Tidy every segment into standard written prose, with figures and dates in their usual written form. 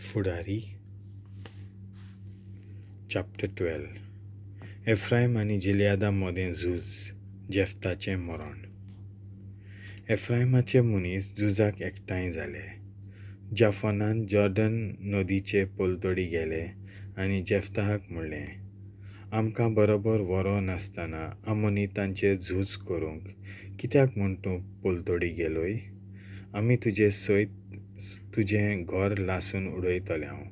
फुडारी चॅप्टर 12 efraim आणि gileada मदें झूज जेफ्ताचें मरण. efraimaचे मनीस झुजाक एकठांय जाले. जाफोनान जॉर्डन नदीचे पलतडी गेले आनी जेफ्ताक म्हणलें, आमकां बरोबर वरो नासतना आम्मोनितांचेर झूज करूंक कित्याक म्हूण तूं पलतडी गेलोय? आमी तुजे सयत तुजें घर लासून उडयतले हांव.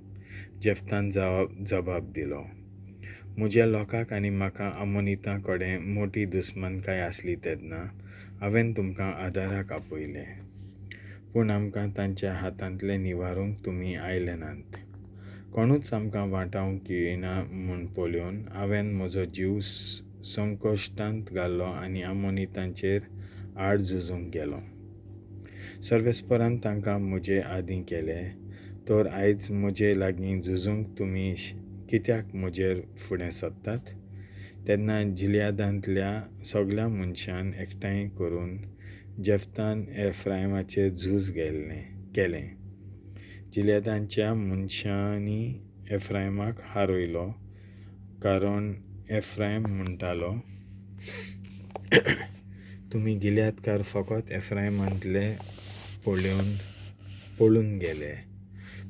जेफ्तान जबाब दिलो, म्हज्या लोकांक आनी म्हाका आम्मोनितां कडेन मोठी दुस्मानकाय आसली तेन्ना हांवें तुमकां आदाराक आपयलें, पूण आमकां तांच्या हातांतले निवारूंक तुमी आयले नात. कोणूच आमकां वाटावंक येना म्हूण polleun हांवें म्हजो जीव sonkoxttant घालो आनी आम्मोनितांचेर आड झुजूंक गेलो. सर्वेस्परान तांकां म्हजे adhin केले, तर आयज म्हजे लागीं झुजूंक तुमी कित्याक म्हजेर फुडें सरतात? तेन्ना gileaदांतल्या सगळ्या मनशान एकठांय करून जेफ्तान efraimaचेर झूज केलें. gileaदाच्या मनशांनी efraiमाक हारयलो, कारण efraim म्हणटालो, तुमी gileadकार फकत efraiमांतले पळून गेले.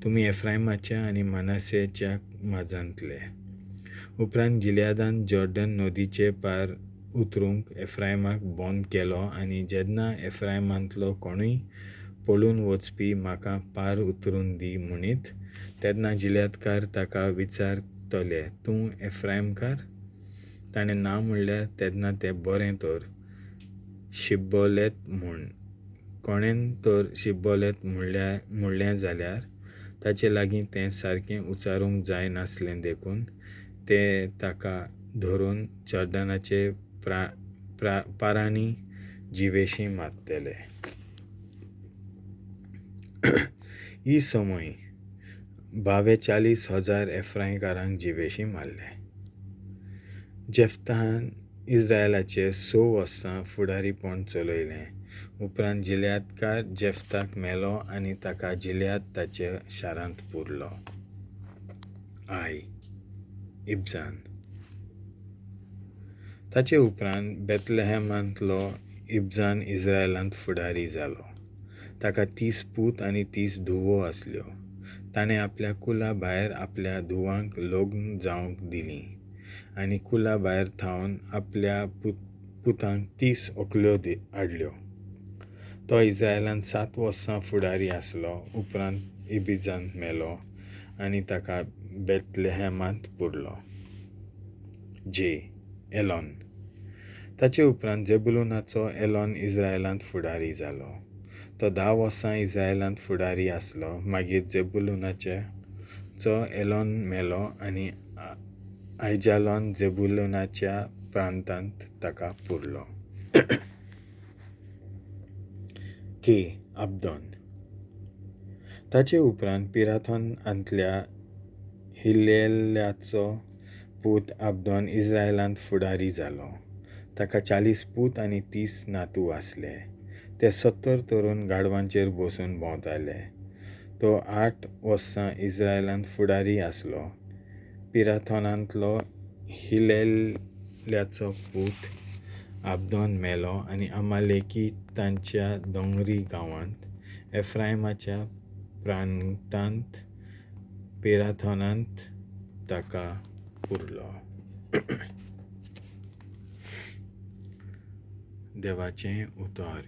तुमी efraiमाच्या आनी मनासेच्या माजांतले. उपरांत gileaदान जॉर्डन नदीचे पार उतरूंक efraiमाक बंद केलो आनी जेन्ना efraiमांतलो कोणूय पळून वचपी म्हाका पार उतरून दी म्हणीत, तेन्ना gileadकार ताका विचारतले, तूं efraimकार? ताणें ना म्हणल्यार तेन्ना ते बरें तर शिब्बोलेत म्हूण. कोणेन तर शिब्बोलेत म्हणलें जाल्यार ताचे लागीं तें सारकें उच्चारूंक जाय नासलें देखून ते ताका धरून जॉर्डनाचे पारांनी जिवेशी मारतले. ही समय 42,000 efraimकारांक जिवेशी मारले. जेफ्तान इस्रायलाचेर 6 वर्सां फुडारीपण चलयलें. उपरांत gileadकार जेफ्ताक मेलो आनी ताका gilead ताच्या शारांत पुरलो. इब्झान. ताचे उपरांत बेथलेहेमांतलो इब्झान इस्रायलांत फुडारी जालो. ताका 30 पूत आनी 30 धुवो आसल्यो. ताणें आपल्या कुला भायर आपल्या धुवांक लग्न जावंक दिलीं आनी कुला भायर थावन आपल्या पुतांक 30 व्हंकलो हाडल्यो. तो इस्रायलांत 7 वर्सां फुडारी आसलो. उपरांत इब्झान मेलो आनी ताका बेथलेहेमांत पुरलो. एलोन. ताचे उपरांत जेबुलूनाचो एलोन इस्रायलांत फुडारी जालो. तो 10 वर्सां इस्रायलांत फुडारी आसलो. मागीर जेबुलूनाचो एलोन मेलो आनी आयजालोन जेबुलूनाच्या प्रांतांत ताका पुरलो. अब्दोन. ताचे उपरांत पिराथोनांतल्या हिलेल्याचो पूत अब्दोन इस्रायलांत फुडारी जालो. ताका 40 पूत आनी 30 नातू आसले. ते 70 तरुण गाडवांचेर बसून भोंवताले. तो 8 वर्सां इस्रायलांत फुडारी आसलो. पिराथोनांतलो हिलेल्याचो पूत अब्दोन मेलो आनी अमालेकितांच्या दोंगरी गांवांत efraiमाच्या प्रांतांत पिराथोनांत ताका पुरलो. देवाचें उतर.